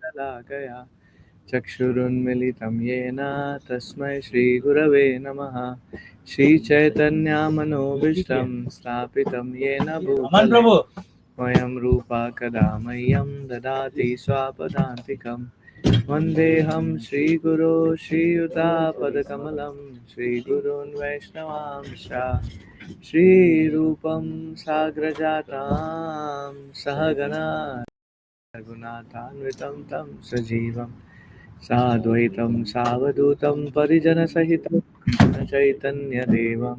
शलाकया चक्षुरुन्मिलितं येन तस्मै श्रीगुरवे नमः। श्रीचैतन्यमनोभीष्टं स्थापितं येन भूतले स्वयं रूपा कदा मह्यं ददाति स्वापदान्तिकं। वन्देऽहं श्रीगुरो श्रीयुतापदकमलं श्रीगुरून् वैष्णवांश्च श्रीरूपं साग्रजातां सहगणा रघुनाथान्वितं तं सजीवं साद्वैतं सावधूतं परिजनसहितं चैतन्यदेवं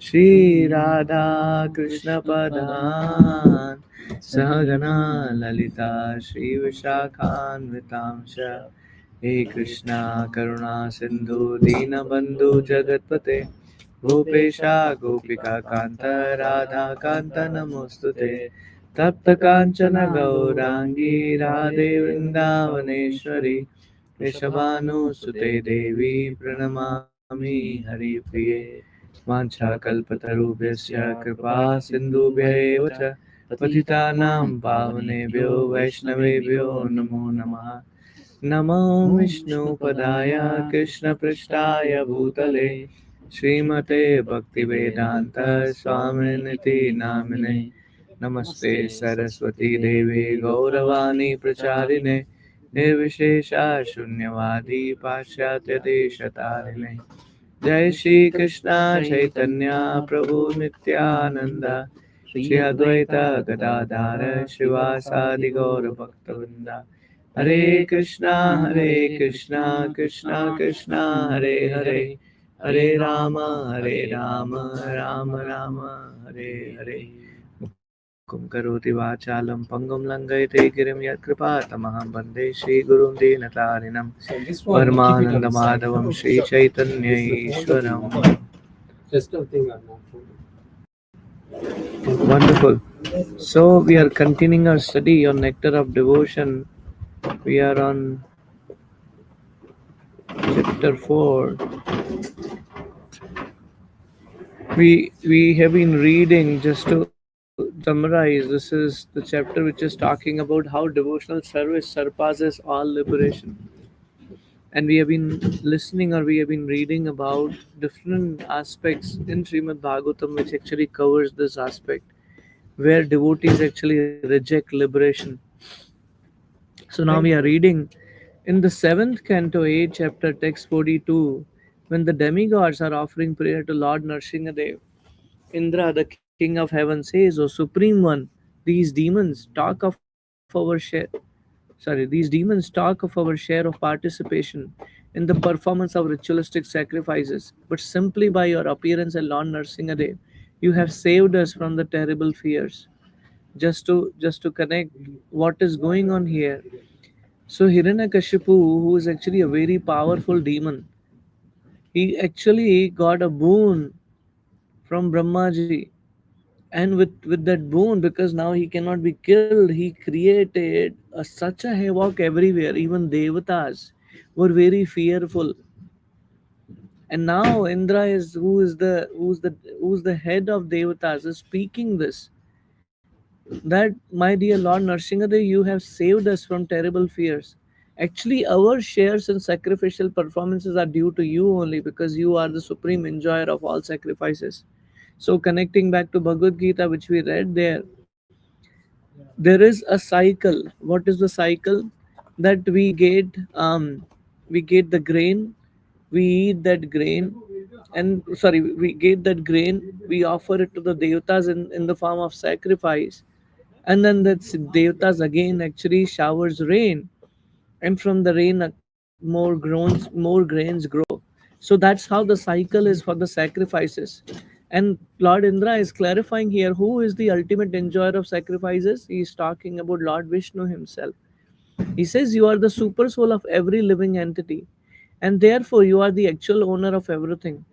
श्रीराधाकृष्णपदान् सहगणा ललिता श्रीविशाखान्वितांश्च। हे कृष्णा करुणा सिन्धु दीनबन्धु जगत्पते गोपेशा गोपिका कान्त राधाकान्त नमोऽस्तुते। तप्त कांचन गौरांगी राधे वृंदावनेश्वरी वृषभानुसुते देवी प्रणमामि हरिप्रिये। वाञ्छाकल्पतरुभ्यश्च कृपा सिन्धुभ्यैव च पतितानां पावनेभ्यो वैष्णवेभ्यो नमो नमः। नमो विष्णुपदाय कृष्णपृष्ठाय भूतले श्रीमते भक्तिवेदांत स्वामिनिति नामिने। नमस्ते सरस्वती देवी गौरवाणी प्रचारिणे निर्विशेषा शून्यवादी पाश्चात्य देशतारिणे। जय श्री कृष्णा चैतन्य प्रभु नित्यानंद श्री अद्वैत गदाधर श्रीवासादि गौर भक्तवृंद। हरे कृष्णा कृष्णा कृष्णा हरे हरे हरे राम राम राम हरे हरे। मुखं करोति वाचालं पङ्गुं लङ्घयते गिरिं यत्कृपातमहं वन्दे श्रीगुरुं दीनतारिणं परमानन्दमाधवं श्रीचैतन्यईश्वरम्। Wonderful. So we are continuing our study on Nectar of Devotion. We are on chapter 4. We have been reading, just to summarize, this is the chapter which is talking about how devotional service surpasses all liberation. And we have been listening, or we have been reading about different aspects in Srimad Bhagavatam which actually covers this aspect, where devotees actually reject liberation. So now we are reading in the 7th canto, 8th chapter, text 42, when the demigods are offering prayer to Lord Nrsingadev. Indra, the king of heaven, says, "O supreme one, these demons talk of our share of participation in the performance of ritualistic sacrifices, but simply by your appearance at Lord Nrsingadev, you have saved us from the terrible fears." Just to connect what is going on here. So Hiranyakashipu, who is actually a very powerful demon, he actually got a boon from Brahmaji. And with that boon, because now he cannot be killed, he created such a havoc everywhere. Even devatas were very fearful. And now Indra is who's the head of devatas is speaking this, that my dear Lord Nrsingadev, you have saved us from terrible fears. Actually, our shares in sacrificial performances are due to you only, because you are the supreme enjoyer of all sacrifices. So connecting back to Bhagavad Gita, which we read there, there is a cycle. What is the cycle? That we get the grain, we eat that grain, and sorry, we get that grain, we offer it to the devatas in the form of sacrifice, and then that devatas again actually showers rain, and from the rain more grains grow. So that's how the cycle is for the sacrifices. And Lord Indra is clarifying here who is the ultimate enjoyer of sacrifices. He is talking about Lord Vishnu himself. He says, you are the super soul of every living entity, and therefore you are the actual owner of everything.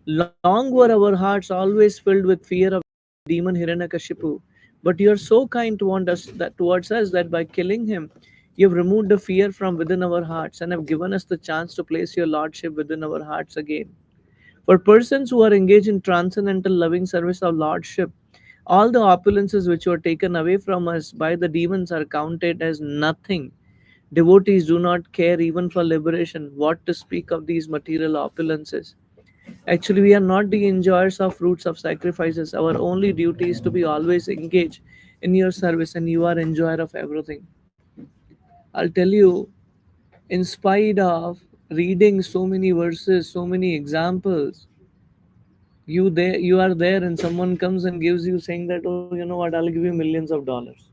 Long were our hearts always filled with fear of demon Hiranyakashipu, but you are so kind towards us that by killing him, you have removed the fear from within our hearts and have given us the chance to place your lordship within our hearts again. For persons who are engaged in transcendental loving service of lordship, All the opulences which were taken away from us by the demons are counted as nothing. Devotees do not care even for liberation. What to speak of these material opulences? Actually, we are not the enjoyers of fruits of sacrifices. Our only duty is to be always engaged in your service, and you are enjoyer of everything. I'll tell you, in spite of reading so many verses, so many examples, you are there, and someone comes and gives you saying that, oh, you know what, I'll give you millions of dollars.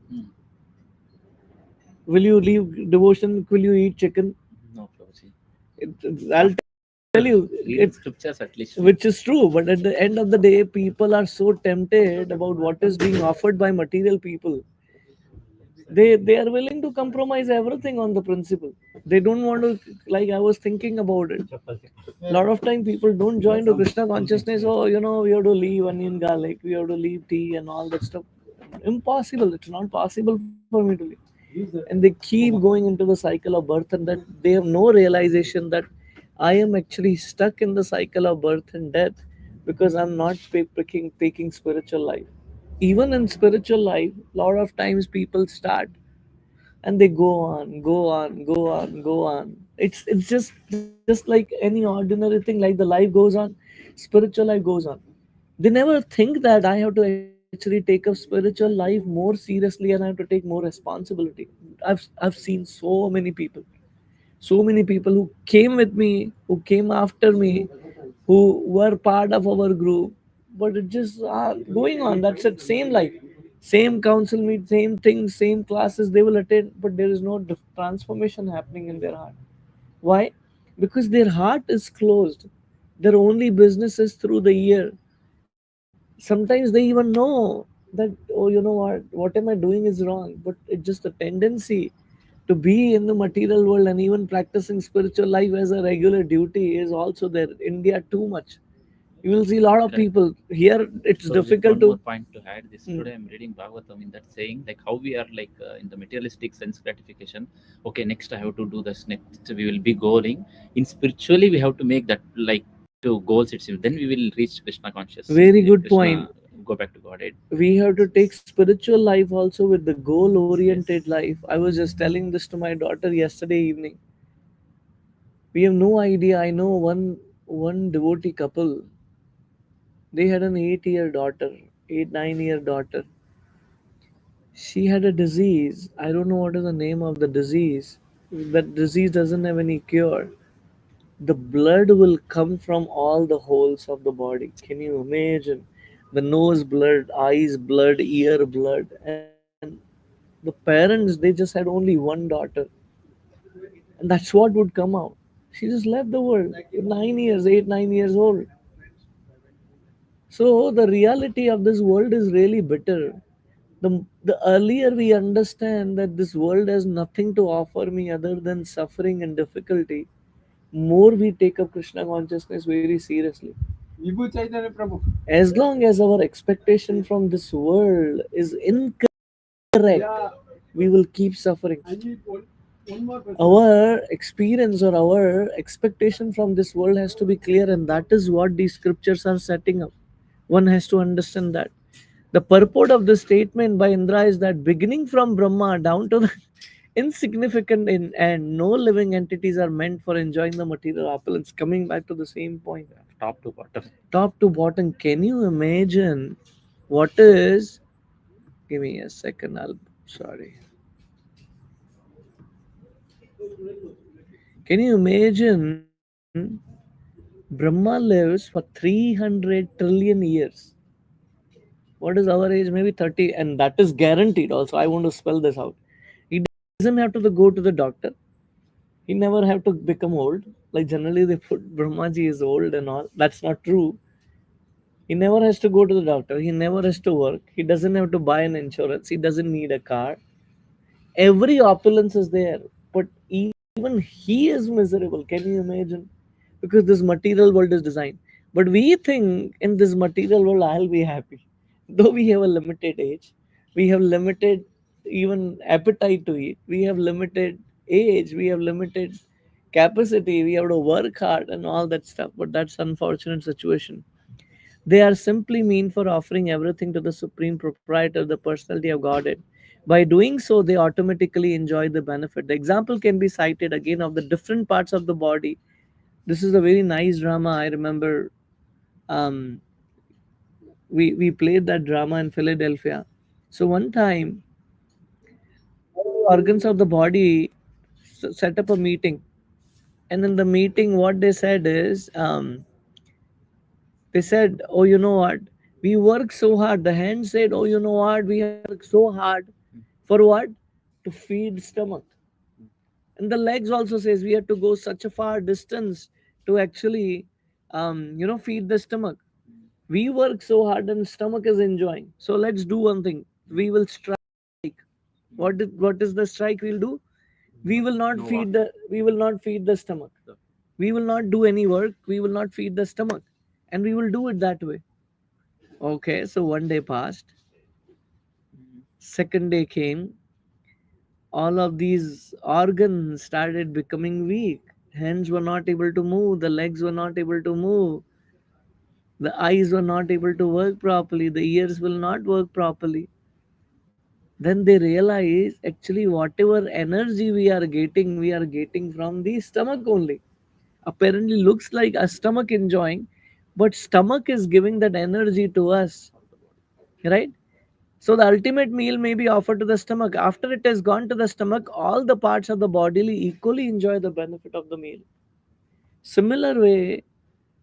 Will you leave devotion? Will you eat chicken? No, Prabhuji. I'll tell you, Reading scriptures at least. which is true. But at the end of the day, people are so tempted about what is being offered by material people. They are willing to compromise everything on the principle. They don't want to, like I was thinking about it. A lot of time people don't join to Krishna consciousness. Oh, you know, we have to leave onion garlic, we have to leave tea and all that stuff. Impossible. It's not possible for me to leave. And they keep going into the cycle of birth, and that they have no realization that I am actually stuck in the cycle of birth and death because I'm not taking spiritual life. Even in spiritual life, a lot of times people start and they go on. It's just like any ordinary thing. Like the life goes on, spiritual life goes on. They never think that I have to actually take up spiritual life more seriously and I have to take more responsibility. I've seen so many people who came with me, who came after me, who were part of our group, but it just going on. That's it. Same life, same council meet, same things, same classes they will attend, but there is no transformation happening in their heart. Why? Because their heart is closed. Their only business is through the ear. Sometimes they even know that, oh, you know what am I doing is wrong, but it's just a tendency to be in the material world, and even practicing spiritual life as a regular duty is also there. India too much. You will see a lot of Correct. people here. It's So just difficult one more to. point to add this. Mm. Today I'm reading Bhagavatam in that saying like how we are like in the materialistic sense gratification. Okay, next I have to do this. Next we will be going. In spiritually we have to make that like to goals itself. Then we will reach Krishna conscious. Very good Krishna point. go back to Godhead. We have to take spiritual life also with the goal oriented Yes. life. I was just telling this to my daughter yesterday evening. We have no idea. I know one devotee couple. They had an 8-year daughter, 8 9-year daughter. She had a disease. I don't know what is the name of the disease. That disease doesn't have any cure. The blood will come from all the holes of the body. Can you imagine? The nose blood, eyes blood, ear blood, and the parents, they just had only one daughter, and that's what would come out. She just left the world. 9 years, 8 9 years old. So the reality of this world is really bitter. The earlier we understand that this world has nothing to offer me other than suffering and difficulty, more we take up Krishna consciousness very seriously. As long as our expectation from this world is incorrect, we will keep suffering. Our experience or our expectation from this world has to be clear, and that is what these scriptures are setting up. One has to understand that. The purport of this statement by Indra is that beginning from Brahma down to the insignificant in and no living entities are meant for enjoying the material opulence. Coming back to the same point, Top to bottom. top to bottom, can you imagine what is? Give me a second. I'll sorry. Can you imagine? Brahma lives for 300 trillion years. What is our age? Maybe 30, and that is guaranteed. Also, I want to spell this out. He doesn't have to go to the doctor. He never have to become old. Like generally, they put Brahmaji is old and all. That's not true. He never has to go to the doctor. He never has to work. He doesn't have to buy an insurance. He doesn't need a car. Every opulence is there, but even he is miserable. Can you imagine? Because this material world is designed. But we think in this material world, I'll be happy. Though we have a limited age, we have limited even appetite to eat, we have limited age, we have limited capacity, we have to work hard and all that stuff. But that's unfortunate situation. They are simply mean for offering everything to the supreme proprietor, the personality of Godhead. By doing so, they automatically enjoy the benefit. The example can be cited again of the different parts of the body. This is a very nice drama. I remember um, we played that drama in Philadelphia. So one time, all the organs of the body set up a meeting, and in the meeting, what they said is, they said, "Oh, you know what? We work so hard." The hand said, "Oh, you know what? We have worked so hard for what? To feed stomach." And the legs also says we have to go such a far distance to actually, feed the stomach. We work so hard and stomach is enjoying. So let's do one thing. We will strike. What is the strike we'll do? We will not feed the stomach. We will not do any work. We will not feed the stomach, and we will do it that way. Okay, so one day passed. Second day came. All of these organs started becoming weak. Hands were not able to move. The legs were not able to move. The eyes were not able to work properly. The ears will not work properly. Then they realize actually whatever energy we are getting from the stomach only. Apparently looks like a stomach enjoying, but stomach is giving that energy to us, right? So the ultimate meal may be offered to the stomach. After it has gone to the stomach, all the parts of the body equally enjoy the benefit of the meal. Similar way,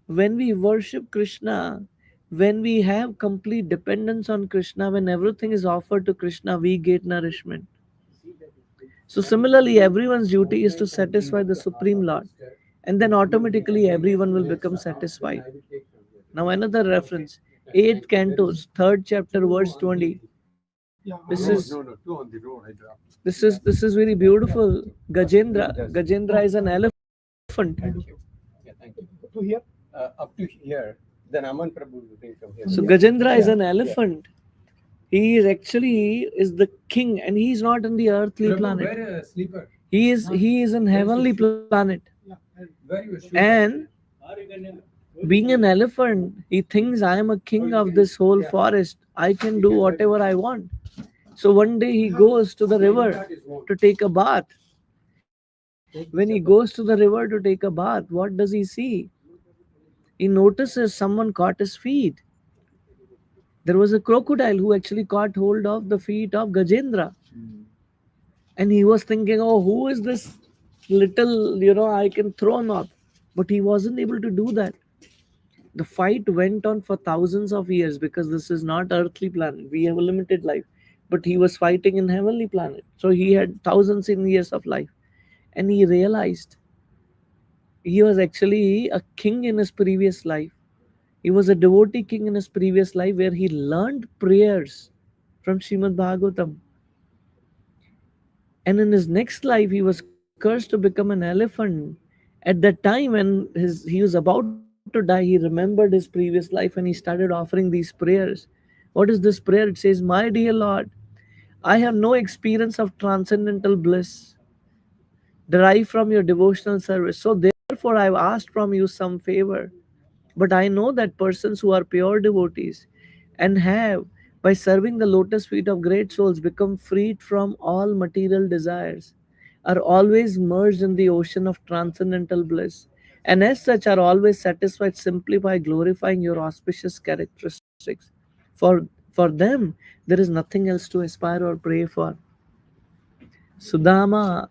when we worship Krishna, when we have complete dependence on Krishna, when everything is offered to Krishna, we get nourishment. So similarly, everyone's duty is to satisfy the Supreme Lord, and then automatically everyone will become satisfied. Now another reference, 8th cantos, 3rd chapter, verse 20. This is very beautiful. Gajendra is an elephant. So Gajendra is an elephant. He is actually is the king, and he is not on the earthly planet. He is in heavenly planet. And being an elephant, he thinks I am a king of this whole forest. I can do whatever I want. So one day he goes to the river to take a bath. When he goes to the river to take a bath, what does he see? He notices someone caught his feet. There was a crocodile who actually caught hold of the feet of Gajendra. And he was thinking, oh, who is this little, I can throw him up. But he wasn't able to do that. The fight went on for thousands of years because this is not earthly planet. We have a limited life. But he was fighting in heavenly planet. So he had thousands in years of life. And he realized he was actually a king in his previous life. He was a devotee king in his previous life where he learned prayers from Srimad Bhagavatam. And in his next life, he was cursed to become an elephant. At that time, when he was about to die, he remembered his previous life and he started offering these prayers. What is this prayer? It says, "My dear Lord, I have no experience of transcendental bliss derived from your devotional service. So therefore, I've asked from you some favor. But I know that persons who are pure devotees and have, by serving the lotus feet of great souls, become freed from all material desires, are always merged in the ocean of transcendental bliss, and as such are always satisfied simply by glorifying your auspicious characteristics. For, for them, there is nothing else to aspire or pray for." Sudama,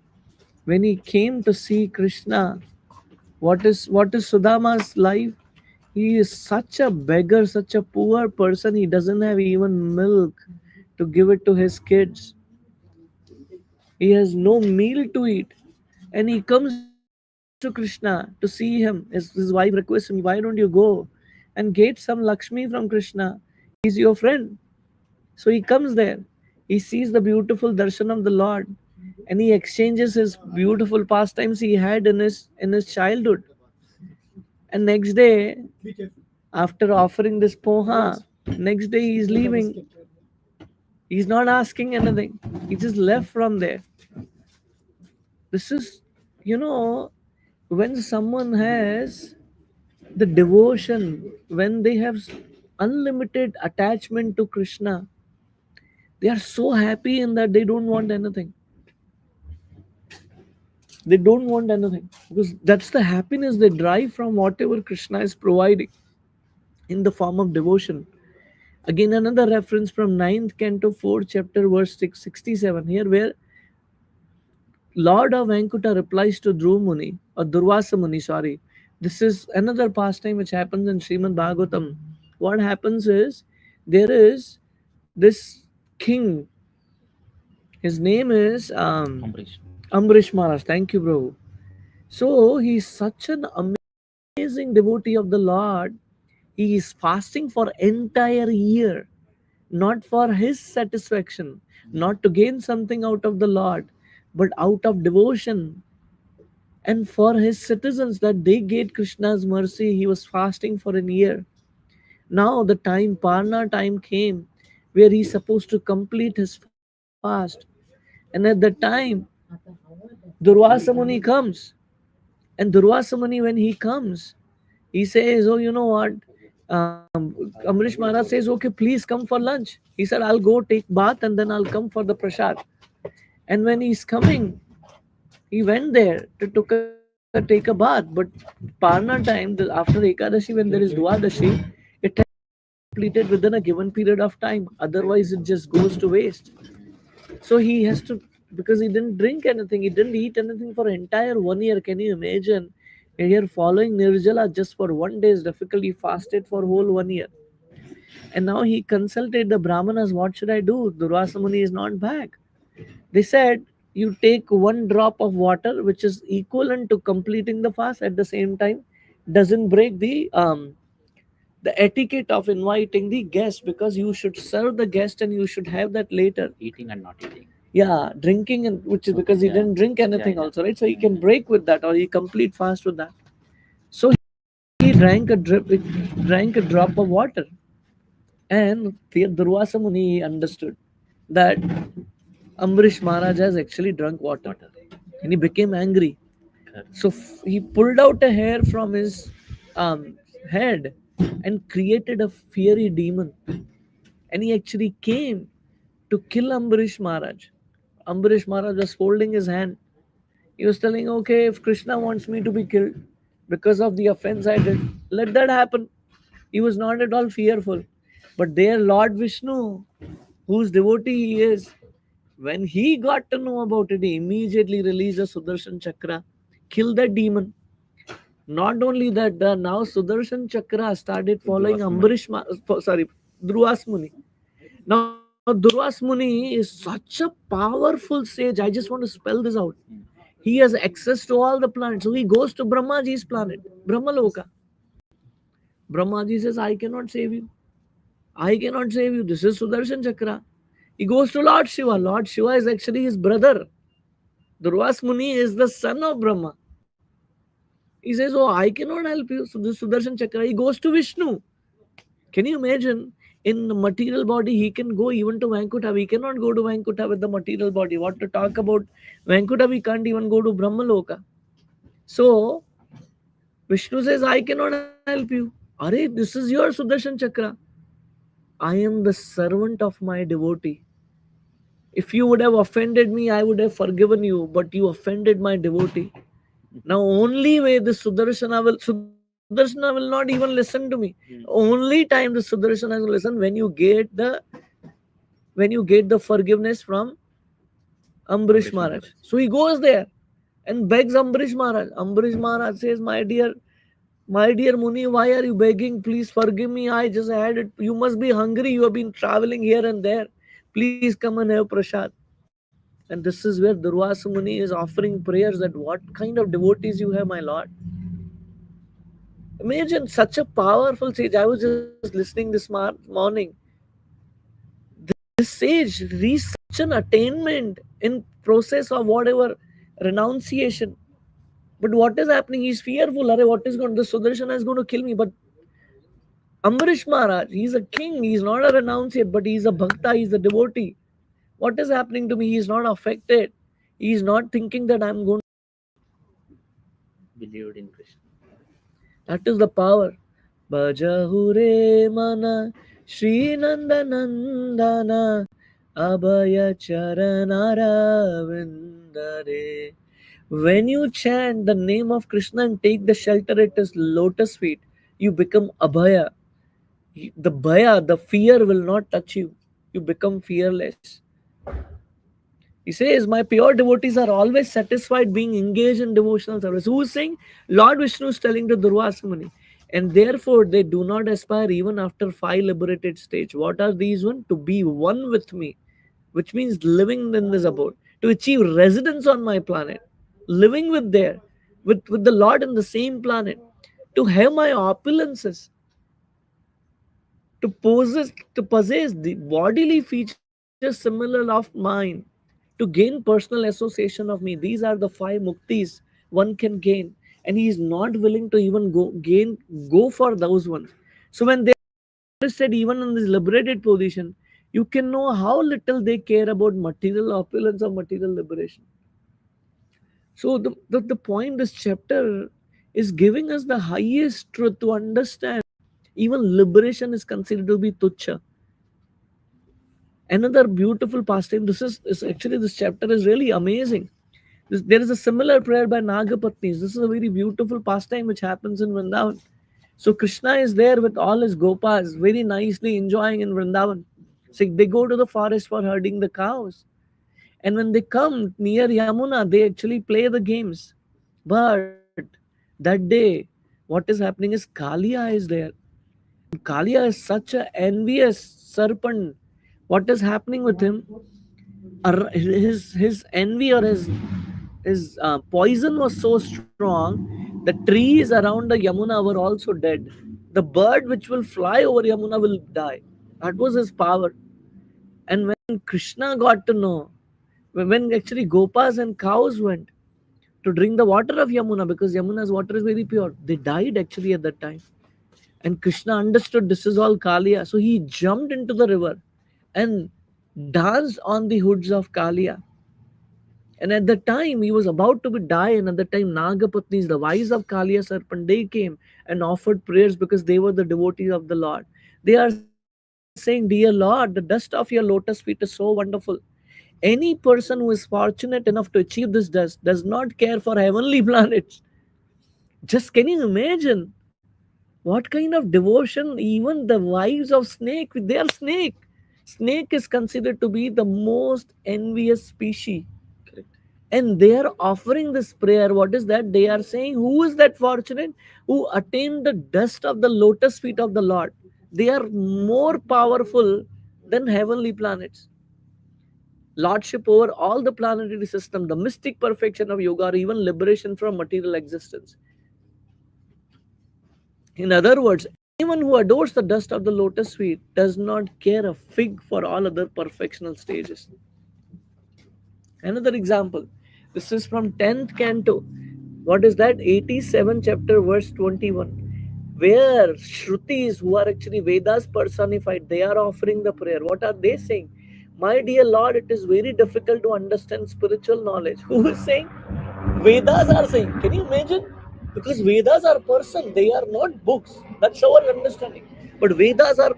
when he came to see Krishna, what is Sudama's life? He is such a beggar, such a poor person. He doesn't have even milk to give it to his kids. He has no meal to eat. And he comes to Krishna to see him. His wife requests him, "Why don't you go and get some Lakshmi from Krishna? He's your friend." So he comes there. He sees the beautiful darshan of the Lord, and he exchanges his beautiful pastimes he had in his childhood. And next day, after offering this poha, next day he's leaving. He's not asking anything. He just left from there. This is, you know, when someone has the devotion, when they have unlimited attachment to Krishna. They are so happy in that they don't want anything. They don't want anything because that's the happiness they derive from whatever Krishna is providing in the form of devotion. Again, another reference from ninth canto, 4th chapter, verse 67 here, where Lord of Venkuta replies to Dhruv Muni, or Durvasa Muni, sorry. This is another pastime which happens in Srimad Bhagavatam. What happens is there is this king, his name is Ambarish. Ambrish Maharaj. Thank you, bro. So he's such an amazing devotee of the Lord. He is fasting for entire year, not for his satisfaction, not to gain something out of the Lord, but out of devotion and for his citizens that they get Krishna's mercy. He was fasting for an year. Now the time, Parna time came, where he's supposed to complete his fast. And at that time, Durvasa Muni comes. And Durvasa Muni, when he comes, he says, oh, you know what? Amrish Maharaj says, okay, please come for lunch. He said, I'll go take bath and then I'll come for the prasad. And when he's coming, he went there to take a bath. But Parna time, after Ekadashi, when there is Dwadashi, it has to be completed within a given period of time. Otherwise, it just goes to waste. So he has to, because he didn't drink anything, he didn't eat anything for entire 1 year. Can you imagine? And you're following Nirjala just for 1 day is difficult. He fasted for whole 1 year. And now he consulted the Brahmanas, what should I do? Durvasa Muni is not back. They said, you take one drop of water, which is equivalent to completing the fast at the same time, doesn't break the etiquette of inviting the guest, because you should serve the guest and you should have that later. Eating and not eating. Yeah, drinking, and which is because he Yeah. didn't drink anything Yeah. also, right? So he can break with that or he complete fast with that. So he drank a drop of water, and the Durvasa Muni understood that Ambrish Maharaj has actually drunk water, Water. and he became angry. Correct. So he pulled out a hair from his head and created a fiery demon, and he actually came to kill Ambarish Maharaj. Ambarish Maharaj was holding his hand. He was telling, okay, if Krishna wants me to be killed because of the offense I did, let that happen. He was not at all fearful. But there, Lord Vishnu, whose devotee he is, when he got to know about it, he immediately released a Sudarshan Chakra, killed that demon. Not only that, now Sudarshan Chakra started following Dhruwas Muni. Now, Dhruwas Muni is such a powerful sage. I just want to spell this out. He has access to all the planets. So he goes to Brahmaji's planet, Brahmaloka. Brahmaji says, I cannot save you. I cannot save you. This is Sudarshan Chakra. He goes to Lord Shiva. Lord Shiva is actually his brother. Durvas Muni is the son of Brahma. He says, oh, I cannot help you. So this Sudarshan Chakra. He goes to Vishnu. Can you imagine? In the material body, he can go even to Vaikuntha. We cannot go to Vaikuntha with the material body. What to talk about Vaikuntha? We can't even go to Brahmaloka. So Vishnu says, I cannot help you. Are, this is your Sudarshan Chakra. I am the servant of my devotee. If you would have offended me, I would have forgiven you, but you offended my devotee. Now, only way this Sudarshana will not even listen to me. Only time the Sudarshana will listen when you get the forgiveness from Ambarish Maharaj. So he goes there and begs Ambarish Maharaj. Ambarish Maharaj says, my dear Muni, why are you begging? Please forgive me. I just had it. You must be hungry. You have been traveling here and there. Please come and have prasad. And this is where Durvasa Muni is offering prayers that what kind of devotees you have, my Lord. Imagine such a powerful sage. I was just listening this morning. This sage reached such an attainment in process of whatever renunciation. But what is happening? He's fearful. Are what is going? The Sudarshana is going to kill me. But Ambarish Maharaj, he's a king. He's not a renunciate, but he's a bhakta. He's a devotee. What is happening to me? He's not affected. He's not thinking that I'm going. Believed in Krishna. That is the power. Bajahure mana Shri Nanda Nandana Abhaya Charanara Vindare. When you chant the name of Krishna and take the shelter at his lotus feet, you become Abhaya. The Bhaya, the fear will not touch you. You become fearless. He says, my pure devotees are always satisfied being engaged in devotional service. Who is saying? Lord Vishnu is telling to Durvasa Muni. And therefore, they do not aspire even after 5 liberated stage. What are these one? To be one with me, which means living in this abode, to achieve residence on my planet, living with the Lord in the same planet, to have my opulences, to possess the bodily features similar of mine, to gain personal association of me. These are the 5 muktis one can gain, and he is not willing to even go for those ones. So when they are interested even in this liberated position, you can know how little they care about material opulence or material liberation. So the point this chapter is giving us the highest truth to understand. Even liberation is considered to be tucha. Another beautiful pastime. Is actually this chapter is really amazing. There is a similar prayer by Nagapatnis. This is a very beautiful pastime which happens in Vrindavan. So Krishna is there with all his gopas, very nicely enjoying in Vrindavan. So they go to the forest for herding the cows. And when they come near Yamuna, they actually play the games. But that day, what is happening is Kalia is there. And Kalia is such an envious serpent. What is happening with him? His envy or his poison was so strong, the trees around the Yamuna were also dead. The bird which will fly over Yamuna will die. That was his power. And when Krishna got to know, when actually Gopas and cows went to drink the water of Yamuna, because Yamuna's water is very pure, they died actually at that time. And Krishna understood this is all Kalia. So he jumped into the river and danced on the hoods of Kalia. And at the time he was about to be die, and at the time Nagapatnis, the wives of Kalia serpent, they came and offered prayers because they were the devotees of the Lord. They are saying, dear Lord, the dust of your lotus feet is so wonderful. Any person who is fortunate enough to achieve this dust does not care for heavenly planets. Just can you imagine what kind of devotion? Even the wives of snake, they are snake. Snake is considered to be the most envious species, Correct. and they are offering this prayer. What is that? They are saying, who is that fortunate who attained the dust of the lotus feet of the Lord? They are more powerful than heavenly planets. Lordship over all the planetary system, the mystic perfection of yoga, or even liberation from material existence. In other words, anyone who adores the dust of the lotus feet does not care a fig for all other perfectional stages. Another example. This is from 10th canto. What is that? 87 chapter verse 21. Where Shrutis, who are actually Vedas personified, they are offering the prayer. What are they saying? My dear Lord, it is very difficult to understand spiritual knowledge. Who is saying? Vedas are saying. Can you imagine? Because Vedas are person, they are not books. That's our understanding. But Vedas are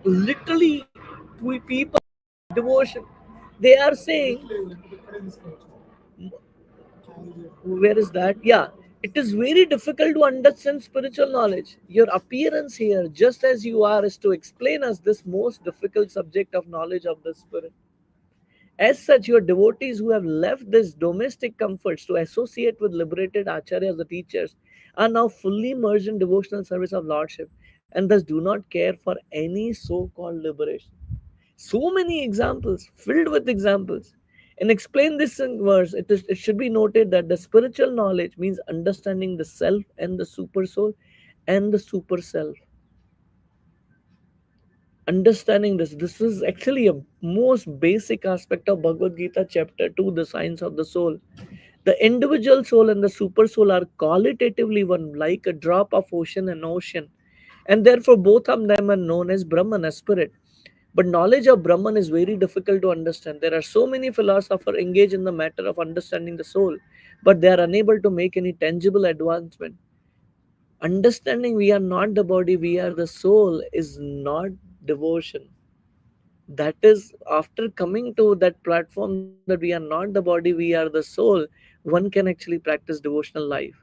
literally people devotion. They are saying, where is that? Yeah, it is very difficult to understand spiritual knowledge. Your appearance here, just as you are, is to explain us this most difficult subject of knowledge of the spirit. As such, your devotees who have left these domestic comforts to associate with liberated acharyas, the teachers, are now fully immersed in devotional service of Lordship, and thus do not care for any so called liberation. So many examples, filled with examples. And explain this in verse, it should be noted that the spiritual knowledge means understanding the self and the super soul and the super self. Understanding this is actually a most basic aspect of Bhagavad Gita chapter 2, the science of the soul. The individual soul and the super soul are qualitatively one, like a drop of ocean and ocean, and therefore both of them are known as Brahman, as spirit. But knowledge of Brahman is very difficult to understand. There are so many philosophers engaged in the matter of understanding the soul, but they are unable to make any tangible advancement. Understanding we are not the body, we are the soul is not devotion. That is, after coming to that platform that we are not the body, we are the soul, one can actually practice devotional life.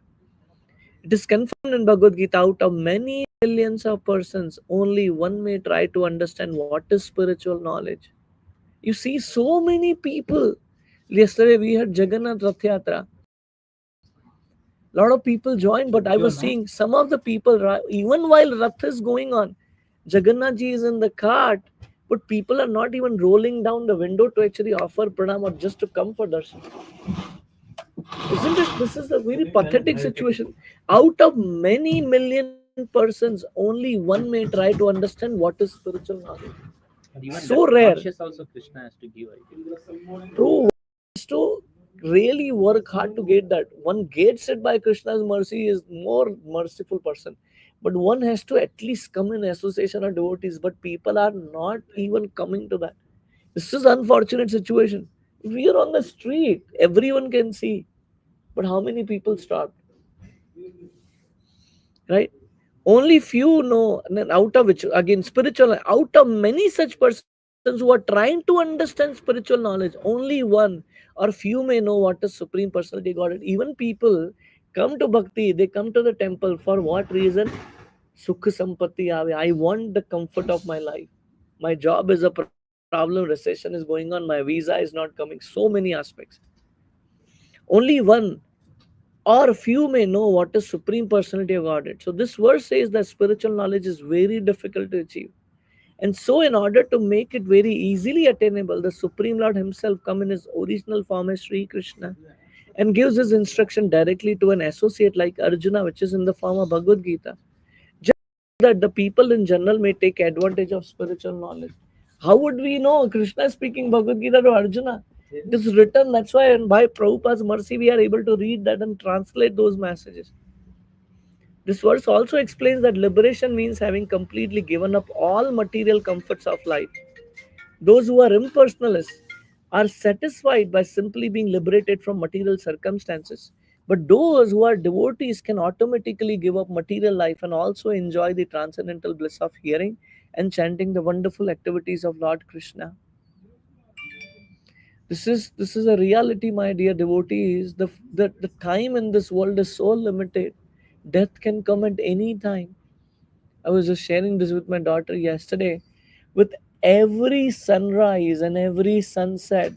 It is confirmed in Bhagavad Gita, out of many millions of persons, only one may try to understand what is spiritual knowledge. You see, so many people. Yesterday we had Jagannath Rath Yatra. A lot of people joined, but I was seeing some of the people, even while Rath is going on, Jagannath ji is in the cart, but people are not even rolling down the window to actually offer pranam or just to come for darshan. Isn't it? This is a very pathetic situation. Out of many million persons, only one may try to understand what is spiritual knowledge. Even that So rare. conscious also Krishna has to give, I think. True. Has to really work hard to get that. One gets it by Krishna's mercy is more merciful person. But one has to at least come in association of devotees. But people are not even coming to that. This is unfortunate situation. We are on the street. Everyone can see. But how many people stop? Right? Only few know, and then out of which, again, spiritual, out of many such persons who are trying to understand spiritual knowledge, only one or few may know what is Supreme Personality Godhead. Even people come to bhakti, they come to the temple for what reason? Sukh sampatti aave. I want the comfort of my life. My job is a problem, recession is going on, my visa is not coming, so many aspects. Only one or few may know what is Supreme Personality of Godhead. So this verse says that spiritual knowledge is very difficult to achieve. And so, in order to make it very easily attainable, the Supreme Lord Himself come in His original form as Sri Krishna and gives His instruction directly to an associate like Arjuna, which is in the form of Bhagavad Gita, just so that the people in general may take advantage of spiritual knowledge. How would we know Krishna is speaking Bhagavad Gita to Arjuna? It is written, that's why, and by Prabhupada's mercy, we are able to read that and translate those messages. This verse also explains that liberation means having completely given up all material comforts of life. Those who are impersonalists are satisfied by simply being liberated from material circumstances. But those who are devotees can automatically give up material life and also enjoy the transcendental bliss of hearing and chanting the wonderful activities of Lord Krishna. This is a reality, my dear devotees. The time in this world is so limited. Death can come at any time. I was just sharing this with my daughter yesterday. With every sunrise and every sunset,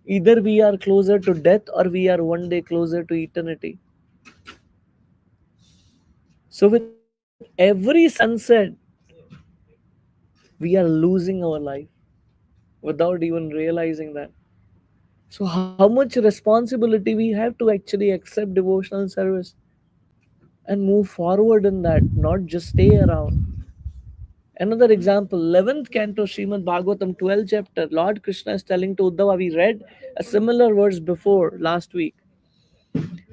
either we are closer to death or we are one day closer to eternity. So, with every sunset, we are losing our life without even realizing that. So, how much responsibility we have to actually accept devotional service and move forward in that, not just stay around. Another example, 11th canto Srimad Bhagavatam, 12th chapter, Lord Krishna is telling to Uddhava, we read a similar verse before last week.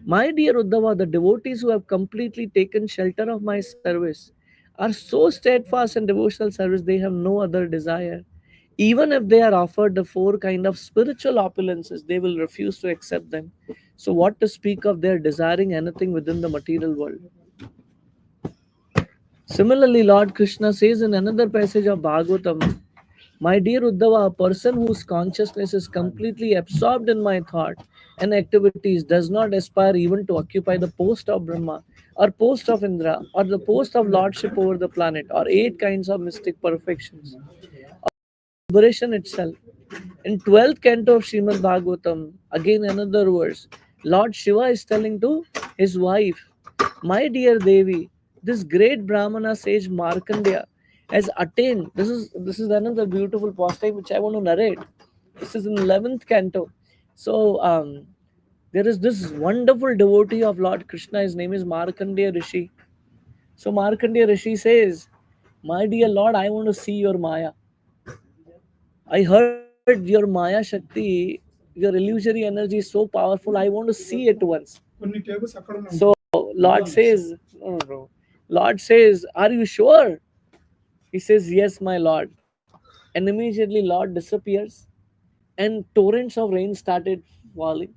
My dear Uddhava, the devotees who have completely taken shelter of my service are so steadfast in devotional service, they have no other desire. Even if they are offered the four kind of spiritual opulences, they will refuse to accept them. So what to speak of their desiring anything within the material world? Similarly, Lord Krishna says in another passage of Bhagavatam, my dear Uddhava, a person whose consciousness is completely absorbed in my thought and activities does not aspire even to occupy the post of Brahma or post of Indra or the post of lordship over the planet or eight kinds of mystic perfections. Liberation itself. In 12th canto of Srimad Bhagavatam, again another verse, Lord Shiva is telling to his wife, my dear Devi, this great Brahmana sage Markandeya has attained. This is another beautiful pastime which I want to narrate. This is in 11th canto. So there is this wonderful devotee of Lord Krishna. His name is Markandeya Rishi. So Markandeya Rishi says, my dear Lord, I want to see your Maya. I heard your Maya Shakti, your illusory energy is so powerful. I want to see it once. So Lord says, no, no, no. Lord says, are you sure? He says, yes, my Lord. And immediately Lord disappears and torrents of rain started falling.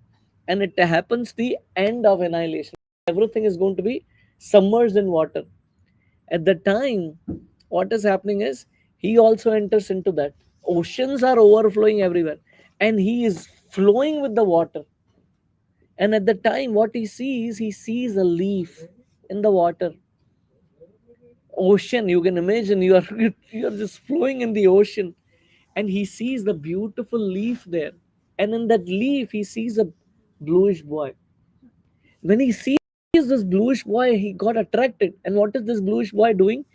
And it happens the end of annihilation. Everything is going to be submerged in water. At the time, what is happening is he also enters into that. Oceans are overflowing everywhere, and he is flowing with the water. And at the time, what he sees a leaf in the water. Ocean, you can imagine you are you are just flowing in the ocean, and he sees the beautiful leaf there. And in that leaf, he sees a bluish boy. When he sees this bluish boy, he got attracted. And what is this bluish boy doing?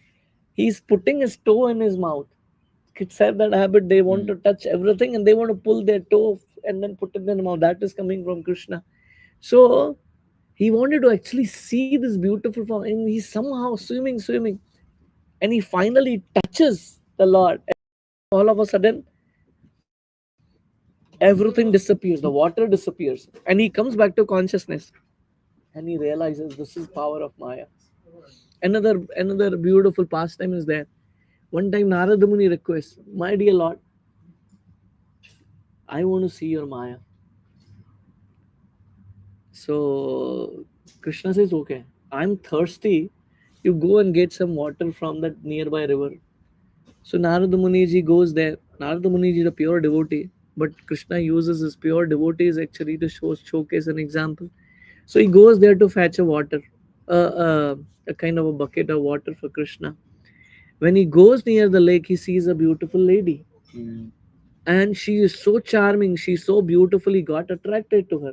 He's putting his toe in his mouth. Kids have that habit, they want to touch everything and they want to pull their toe and then put it in their mouth. That is coming from Krishna. So he wanted to actually see this beautiful form, and he's somehow swimming, and he finally touches the Lord. All of a sudden, everything disappears, the water disappears, and he comes back to consciousness, and he realizes this is power of Maya. Another beautiful pastime is there. One time Narada Muni requests, my dear Lord, I want to see your Maya. So Krishna says, okay, I'm thirsty. You go and get some water from that nearby river. So Narada Muniji goes there. Narada Muniji is a pure devotee, but Krishna uses his pure devotees actually to showcase an example. So he goes there to fetch a water, a kind of a bucket of water for Krishna. When he goes near the lake, he sees a beautiful lady. And she is so charming, she so beautifully got attracted to her.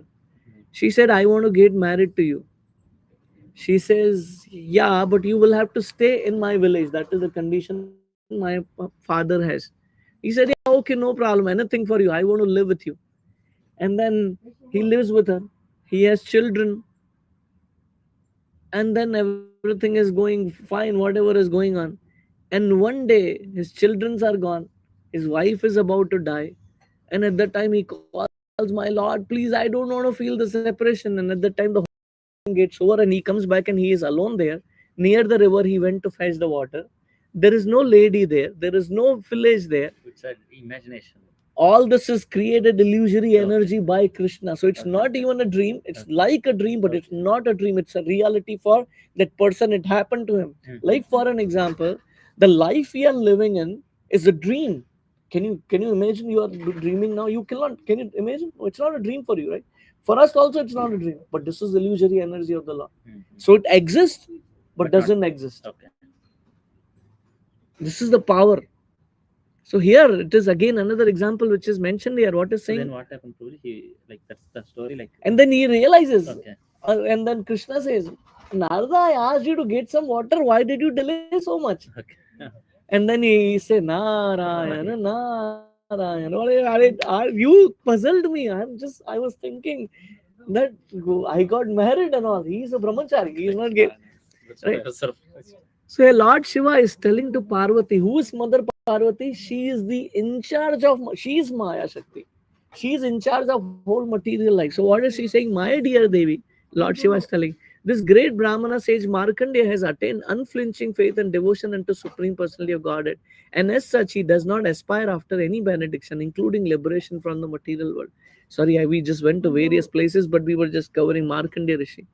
She said, I want to get married to you. She says, yeah, but you will have to stay in my village. That is the condition my father has. He said, yeah, okay, no problem, anything for you. I want to live with you. And then he lives with her. He has children, and then everything is going fine, whatever is going on. And one day his children are gone, his wife is about to die, and at that time he calls, my Lord, please, I don't want to feel the separation. And at that time the whole thing gets over, and he comes back and he is alone there. Near the river, he went to fetch the water. There is no lady there, there is no village there. It's an imagination. All this is created illusory energy by Krishna. So it's not even a dream. It's like a dream, but it's not a dream. It's a reality for that person. It happened to him. Like for an example, the life we are living in is a dream. Can you imagine you are dreaming now? You cannot. Can you imagine? No, it's not a dream for you, right? For us also, it's not a dream. But this is illusory energy of the Lord. So it exists, but doesn't exist. Okay. This is the power. So here it is again another example which is mentioned here. What is So saying? then what happened to he, like that's the story, like And then he realizes, okay. and then Krishna says, Narada, I asked you to get some water. Why did you delay so much? Okay. And then he said, Narayana, Narayana. You puzzled me. I was thinking that I got married and all. He is a brahmachari. He is not get. That's Right. what I was surprised. So Lord Shiva is telling to Parvati, who is Mother Parvati? She is the in charge of, she is Maya Shakti. She is in charge of whole material life. So what is she saying? My dear Devi, Lord Shiva is telling, this great Brahmana sage Markandeya has attained unflinching faith and devotion unto Supreme Personality of Godhead. And as such, he does not aspire after any benediction, including liberation from the material world. Sorry, we just went to various places, but we were just covering Markandeya Rishi.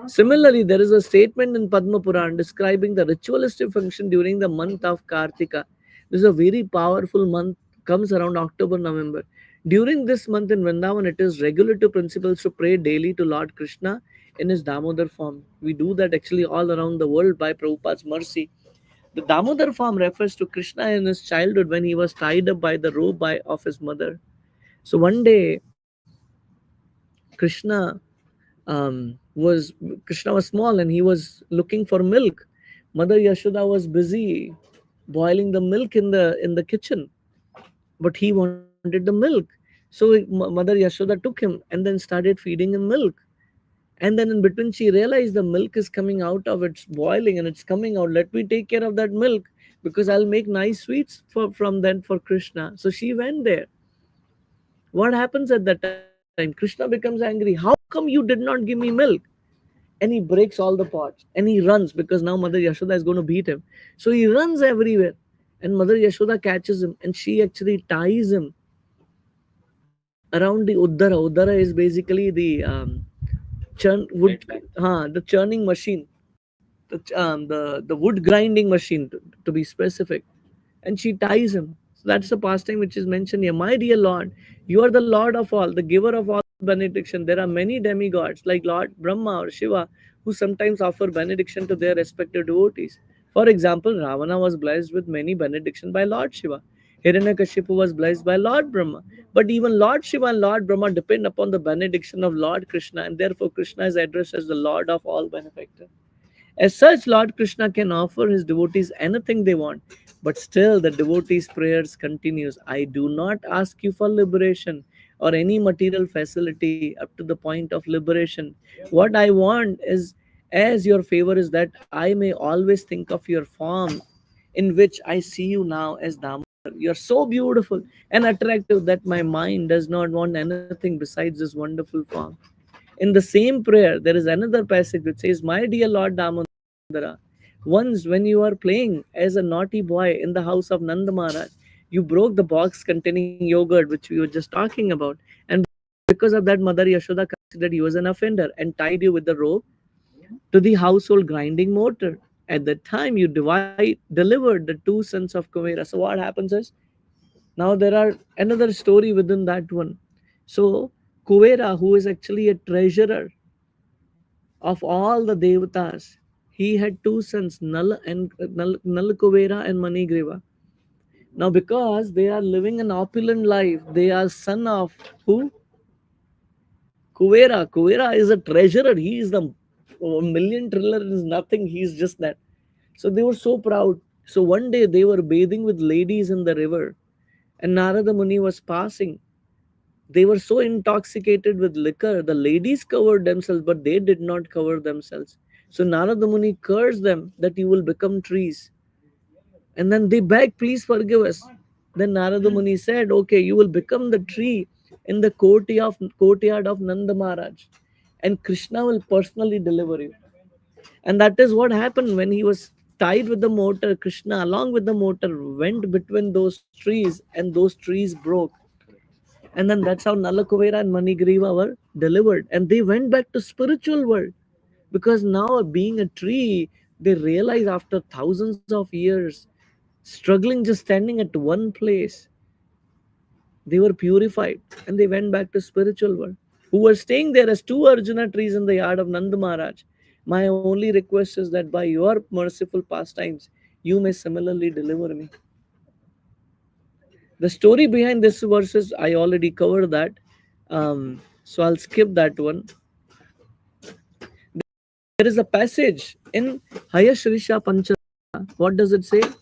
Similarly, there is a statement in Padma Puran describing the ritualistic function during the month of Kartika. This is a very powerful month, comes around October, November. During this month in Vrindavan, it is regulative principles to pray daily to Lord Krishna in his Damodar form. We do that actually all around the world by Prabhupada's mercy. The Damodar form refers to Krishna in his childhood when he was tied up by the rope of his mother. So one day, Krishna was Krishna was small and he was looking for milk. Mother Yashoda was busy boiling the milk in the kitchen, but he wanted the milk. So Mother Yashoda took him and then started feeding him milk. And then in between, she realized the milk is coming out of its boiling and it's coming out. Let me take care of that milk because I'll make nice sweets from then for Krishna. So she went there. What happens at that time? Krishna becomes angry. How come you did not give me milk? And he breaks all the pots and he runs because now Mother Yashoda is going to beat him. So he runs everywhere. And Mother Yashoda catches him and she actually ties him around the Uddara. Uddara is basically the churn wood, the churning machine. the wood grinding machine to be specific, and she ties him. So that's the pastime which is mentioned here. My dear Lord, you are the Lord of all, the giver of all benediction. There are many demigods like Lord Brahma or Shiva who sometimes offer benediction to their respective devotees. For example, Ravana was blessed with many benediction by Lord Shiva. Hiranyakashipu was blessed by Lord Brahma. But even Lord Shiva and Lord Brahma depend upon the benediction of Lord Krishna, and therefore Krishna is addressed as the Lord of all benefactors. As such, Lord Krishna can offer his devotees anything they want, but still the devotees' prayers continues. I do not ask you for liberation or any material facility up to the point of liberation. What I want is, as your favor is that I may always think of your form in which I see you now as Damodar. You're so beautiful and attractive that my mind does not want anything besides this wonderful form. In the same prayer, there is another passage which says, my dear Lord Damodara, once when you are playing as a naughty boy in the house of Nanda Maharaj, you broke the box containing yogurt, which we were just talking about. And because of that, Mother Yashoda considered you as an offender and tied you with the rope to the household grinding mortar. At that time, you delivered the two sons of Kumera. So what happens is, now there are another story within that one. So Kuvera, who is actually a treasurer of all the devatas, he had two sons, Nal Kuvera and Manigreva. Now, because they are living an opulent life, they are son of who? Kuvera. Kuvera is a treasurer. He is the million triller is nothing. He's just that. So they were so proud. So one day they were bathing with ladies in the river, and Narada Muni was passing. They were so intoxicated with liquor, the ladies covered themselves, but they did not cover themselves. So Narada Muni cursed them that you will become trees. And then they begged, please forgive us. Then Narada Muni said, okay, you will become the tree in the courtyard of Nanda Maharaj. And Krishna will personally deliver you. And that is what happened when he was tied with the motor. Krishna, along with the motor, went between those trees, and those trees broke. And then that's how Nalakuvera and Manigriva were delivered. And they went back to spiritual world. Because now being a tree, they realize after thousands of years, struggling just standing at one place, they were purified and they went back to spiritual world. Who were staying there as two Arjuna trees in the yard of Nanda Maharaj. My only request is that by your merciful pastimes, you may similarly deliver me. The story behind this verses, I already covered that. So I'll skip that one. There is a passage in Hayashrisha Pancha. What does it say? It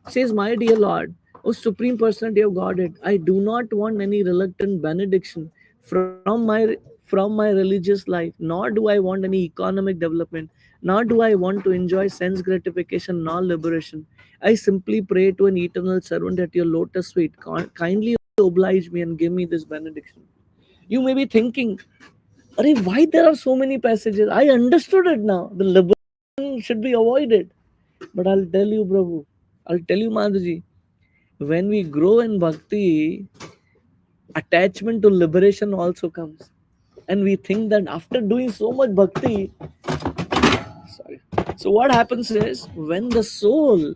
says, my dear Lord, O Supreme Personality of Godhead, I do not want any reluctant benediction from my religious life, nor do I want any economic development, nor do I want to enjoy sense gratification nor liberation. I simply pray to an eternal servant at your lotus feet. Kindly oblige me and give me this benediction. You may be thinking, Arey, why there are so many passages? I understood it now. The liberation should be avoided. But I'll tell you, Prabhu, I'll tell you, Madhuji, when we grow in bhakti, attachment to liberation also comes. And we think that after doing so much bhakti, sorry. So what happens is when the soul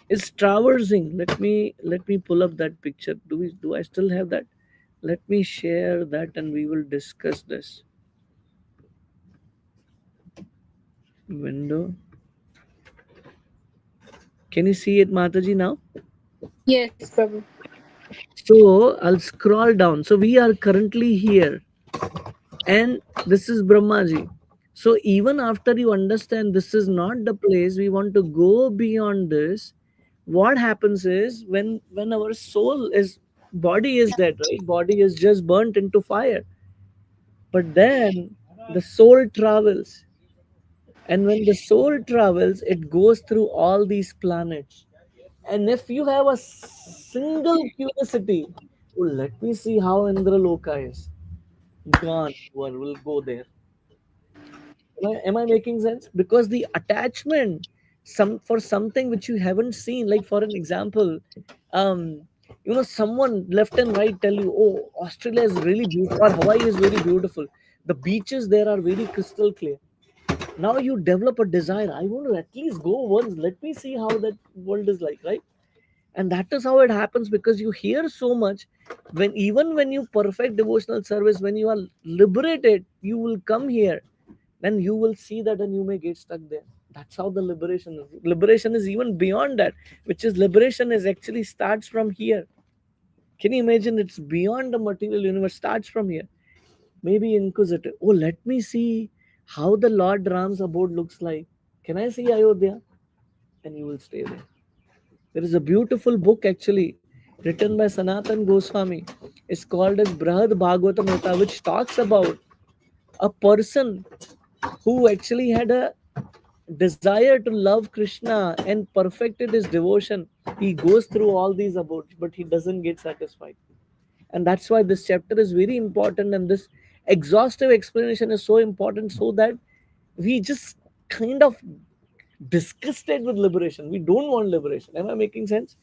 is traversing, let me pull up that picture. Do I still have that? Let me share that and we will discuss this. Window. Can you see it, Mataji, now? Yes, Prabhu. So I'll scroll down. So we are currently here, and this is Brahmaji. So even after you understand this is not the place, we want to go beyond this. What happens is when our soul is body is dead, right? Body is just burnt into fire. But then the soul travels. And when the soul travels, it goes through all these planets. And if you have a single curiosity, oh, let me see how Indraloka is. Gone, one will go there. Am I making sense? Because the attachment for something which you haven't seen, like for an example, um, someone left and right tell you, oh, Australia is really beautiful or Hawaii is very beautiful. The beaches there are very crystal clear. Now you develop a desire. I want to at least go once. Let me see how that world is like, right? And that is how it happens, because you hear so much. When even when you perfect devotional service, when you are liberated, you will come here and you will see that, and you may get stuck there. That's how the liberation is. Liberation is even beyond that, which is liberation is actually starts from here. Can you imagine? It's beyond the material universe, starts from here. Maybe inquisitive. Oh, let me see how the Lord Ram's abode looks like. Can I see Ayodhya? And you will stay there. There is a beautiful book actually written by Sanatan Goswami. It's called as Brahad Bhagavatamrita, which talks about a person who actually had a desire to love Krishna and perfected his devotion. He goes through all these abodes, but he doesn't get satisfied. And that's why this chapter is very important, and this exhaustive explanation is so important, so that we just kind of disgusted with liberation. We don't want liberation. Am I making sense?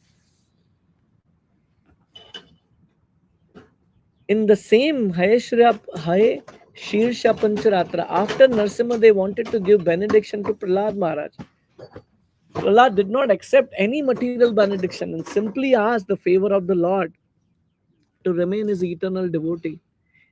In the same Haye Shirsha Pancharatra, after Narsimha, they wanted to give benediction to Prahlad Maharaj. Prahlad did not accept any material benediction and simply asked the favor of the Lord to remain his eternal devotee.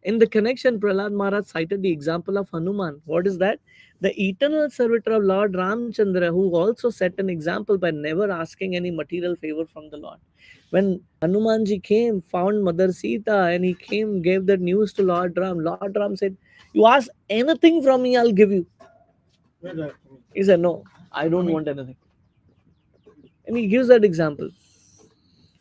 In the connection, Prahlad Maharaj cited the example of Hanuman. What is that? The eternal servitor of Lord Ramchandra, who also set an example by never asking any material favor from the Lord. When Hanumanji came, found Mother Sita, and he came, gave that news to Lord Ram. Lord Ram said, "You ask anything from me, I'll give you." He said, "No, I don't want anything." And he gives that example.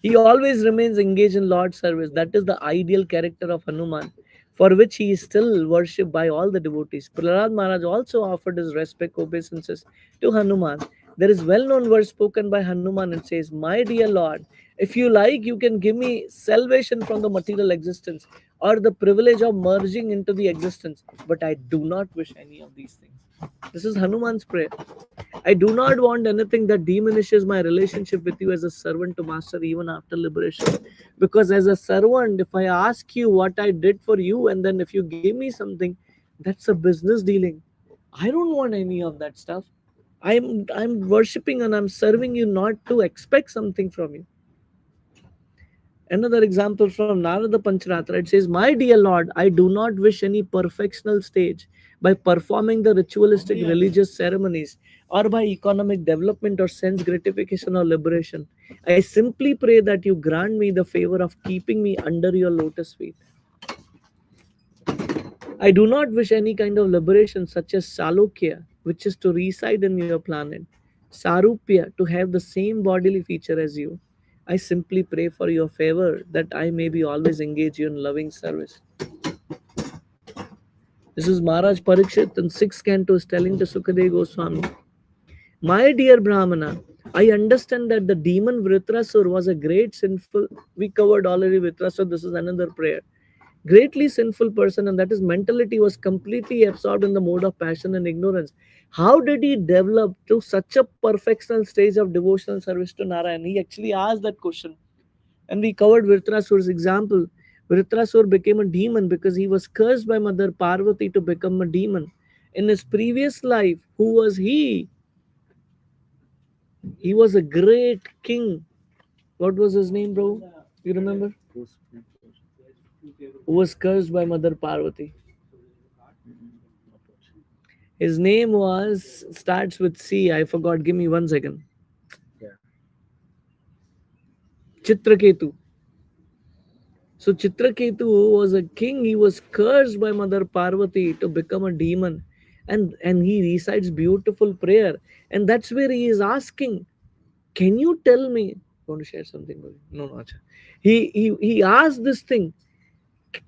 He always remains engaged in Lord's service. That is the ideal character of Hanuman, for which he is still worshipped by all the devotees. Prahlad Maharaj also offered his respect obeisances to Hanuman. There is well-known verse spoken by Hanuman and says, "My dear Lord, if you like, you can give me salvation from the material existence or the privilege of merging into the existence, but I do not wish any of these things." This is Hanuman's prayer. I do not want anything that diminishes my relationship with you as a servant to master even after liberation. Because as a servant, if I ask you what I did for you, and then if you give me something, that's a business dealing. I don't want any of that stuff. I'm worshipping and I'm serving you not to expect something from you. Another example from Narada Pancharatra, it says, "My dear Lord, I do not wish any perfectional stage by performing the ritualistic religious ceremonies or by economic development or sense gratification or liberation. I simply pray that you grant me the favor of keeping me under your lotus feet. I do not wish any kind of liberation such as Salokya, which is to reside in your planet, Sarupya, to have the same bodily feature as you. I simply pray for your favor that I may be always engaged in loving service." This is Maharaj Parikshit in 6th canto is telling to Sukadev Goswami. "My dear Brahmana, I understand that the demon Vritrasur was a great sinful." We covered already Vritrasur. This is another prayer. Greatly sinful person, and that his mentality was completely absorbed in the mode of passion and ignorance. How did he develop to such a perfectional stage of devotional service to Narayan? He actually asked that question. And we covered Vritrasur's example. Vritrasur became a demon because he was cursed by Mother Parvati to become a demon. In his previous life, who was he? He was a great king. What was his name, bro? You remember? Who was cursed by Mother Parvati? His name was, starts with C. I forgot. Give me 1 second. Chitraketu. So Chitraketu was a king. He was cursed by Mother Parvati to become a demon. And he recites beautiful prayer. And that's where he is asking, "Can you tell me?" Want to share something? No, no. Acha. He asked this thing.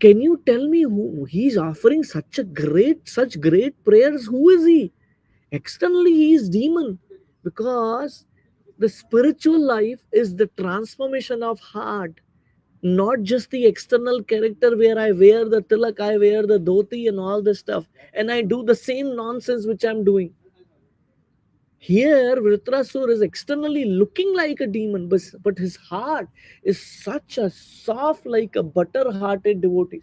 "Can you tell me who he's offering such great prayers? Who is he? Externally, he is demon, because the spiritual life is the transformation of heart, not just the external character where I wear the tilak, I wear the dhoti and all this stuff, and I do the same nonsense which I'm doing. Here, Vritrasur is externally looking like a demon, but his heart is such a soft, like a butter-hearted devotee.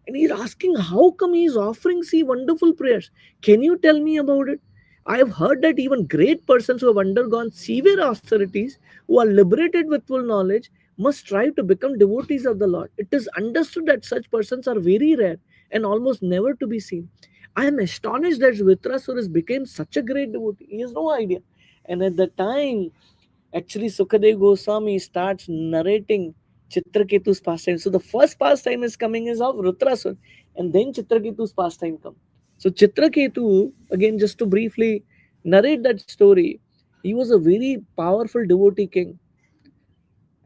And he's asking, how come he's offering see wonderful prayers? Can you tell me about it? I have heard that even great persons who have undergone severe austerities, who are liberated with full knowledge, must strive to become devotees of the Lord. It is understood that such persons are very rare and almost never to be seen. I am astonished that Vitrasura became such a great devotee. He has no idea. And at the time, actually, Sukadev Goswami starts narrating Chitraketu's pastime. So the first pastime is coming is of Rutrasur, and then Chitraketu's pastime comes. So Chitraketu, again, just to briefly narrate that story, he was a very powerful devotee king,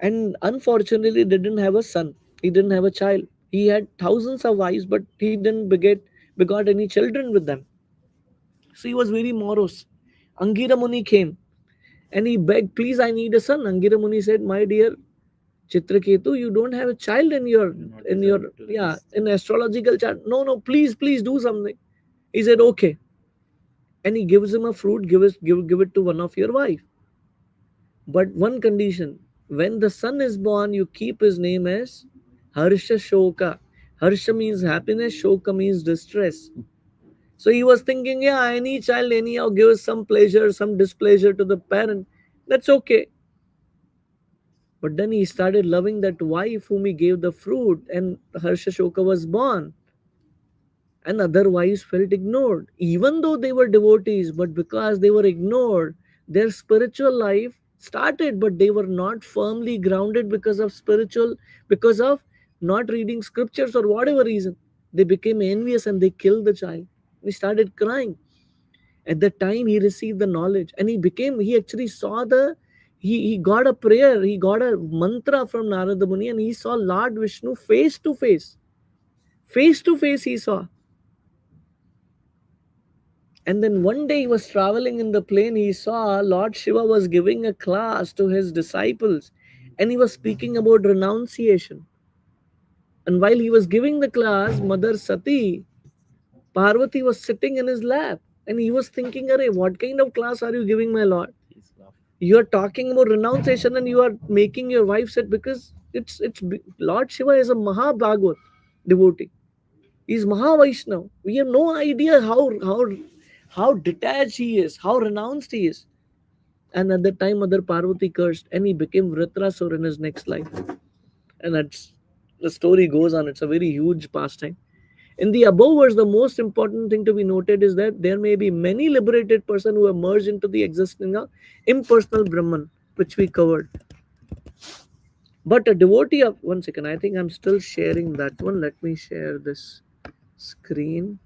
and unfortunately, they didn't have a son. He didn't have a child. He had thousands of wives, but he didn't begot any children with them. So he was very morose. Angira Muni came and he begged, please, I need a son. Angira Muni said, my dear Chitraketu, you don't have a child in your Not in your deserved to yeah this. in astrological chart. No, no, please do something. He said, okay. And he gives him a fruit, give it to one of your wife. But one condition, when the son is born, you keep his name as Harsha Shoka. Harsha means happiness, Shoka means distress. So he was thinking, yeah, any child anyhow gives some pleasure, some displeasure to the parent. That's okay. But then he started loving that wife whom he gave the fruit, and Harsha Shoka was born. And other wives felt ignored, even though they were devotees, but because they were ignored, their spiritual life started, but they were not firmly grounded because of not reading scriptures or whatever reason. They became envious and they killed the child. He started crying. At the time he received the knowledge, and he actually saw he got a prayer, he got a mantra from Narada Muni, and he saw Lord Vishnu face to face. Face to face he saw. And then one day he was traveling in the plane, he saw Lord Shiva was giving a class to his disciples, and he was speaking about renunciation. And while he was giving the class, Mother Sati, Parvati was sitting in his lap, and he was thinking, Arey, what kind of class are you giving, my Lord? He's laughing. You are talking about renunciation and you are making your wife sit, because it's Lord Shiva is a Maha Bhagavat devotee. He's Maha Vaishnav. We have no idea how detached he is, how renounced he is. And at that time, Mother Parvati cursed, and he became Vritrasur in his next life. And that's the story goes on. It's a very huge pastime. In the above verse, the most important thing to be noted is that there may be many liberated persons who have merged into the existing impersonal Brahman, which we covered. But a devotee of, one second, I think I'm still sharing that one. Let me share this screen.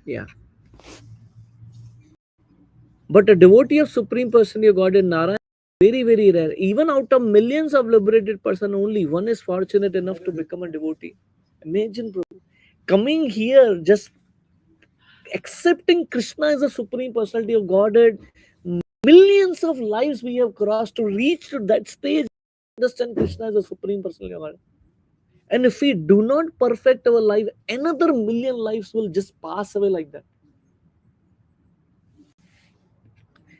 Yeah. But a devotee of Supreme Personality of Godhead Narayan is very, very rare. Even out of millions of liberated persons, only one is fortunate enough to become a devotee. Imagine, bro, coming here, just accepting Krishna as a Supreme Personality of Godhead. Millions of lives we have crossed to reach to that stage, understand Krishna as a Supreme Personality of Godhead. And if we do not perfect our life, another million lives will just pass away like that.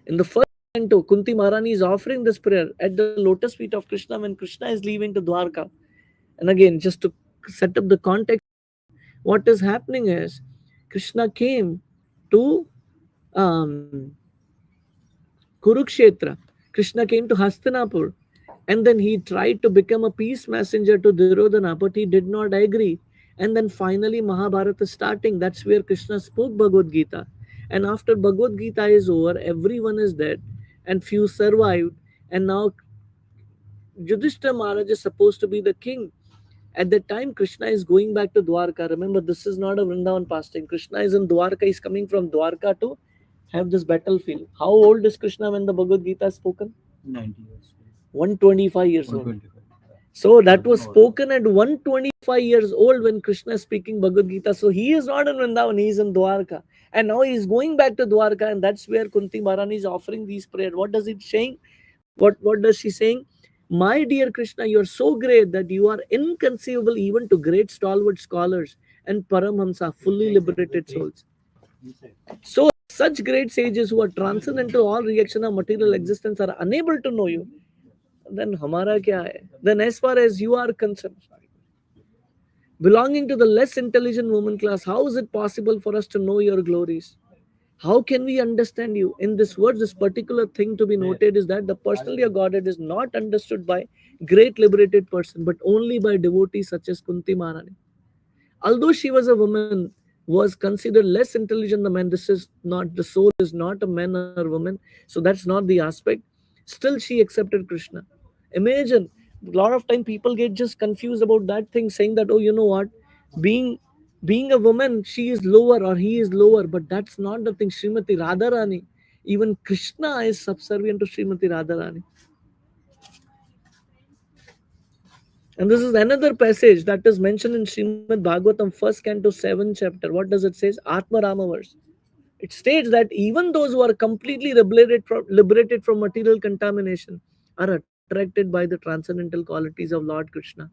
In the first canto, Kunti Maharani is offering this prayer at the lotus feet of Krishna when Krishna is leaving to Dwarka. And again, just to set up the context, what is happening is Krishna came to um, Kurukshetra. Krishna came to Hastinapur, and then he tried to become a peace messenger to Duryodhana, but he did not agree. And then finally, Mahabharata is starting. That's where Krishna spoke Bhagavad Gita. And after Bhagavad Gita is over, everyone is dead, and few survived. And now Yudhishthira Maharaj is supposed to be the king. At that time, Krishna is going back to Dwarka. Remember, this is not a Vrindavan pastime. Krishna is in Dwarka. He's coming from Dwarka to have this battlefield. How old is Krishna when the Bhagavad Gita is spoken? 90 years. 125 years old. 125. So that was spoken at 125 years old when Krishna is speaking Bhagavad Gita. So he is not in Vrindavan, he is in Dwarka. And now he is going back to Dwarka, and that's where Kunti Maharani is offering these prayers. What does it saying? What does she saying? My dear Krishna, you are so great that you are inconceivable even to great stalwart scholars and Paramhamsa, fully liberated souls. So such great sages who are transcendental all reaction of material existence are unable to know you. then hamara kya hai? Then as far as you are concerned, belonging to the less intelligent woman class, how is it possible for us to know your glories? How can we understand you? In this words, this particular thing to be noted is that the personality of Godhead is not understood by great liberated person, but only by devotees such as Kunti Maharani. Although she was a woman, was considered less intelligent than man. This is not, the soul is not a man or woman, so that's not the aspect. Still she accepted Krishna. Imagine, a lot of time people get just confused about that thing, saying that, oh, you know what, being being a woman, she is lower or he is lower, but that's not the thing. Srimati Radharani, even Krishna is subservient to Srimati Radharani. And this is another passage that is mentioned in Srimad Bhagavatam, first canto, 7th chapter. What does it say? Atma Rama verse. It states that even those who are completely liberated from material contamination are attracted by the transcendental qualities of Lord Krishna.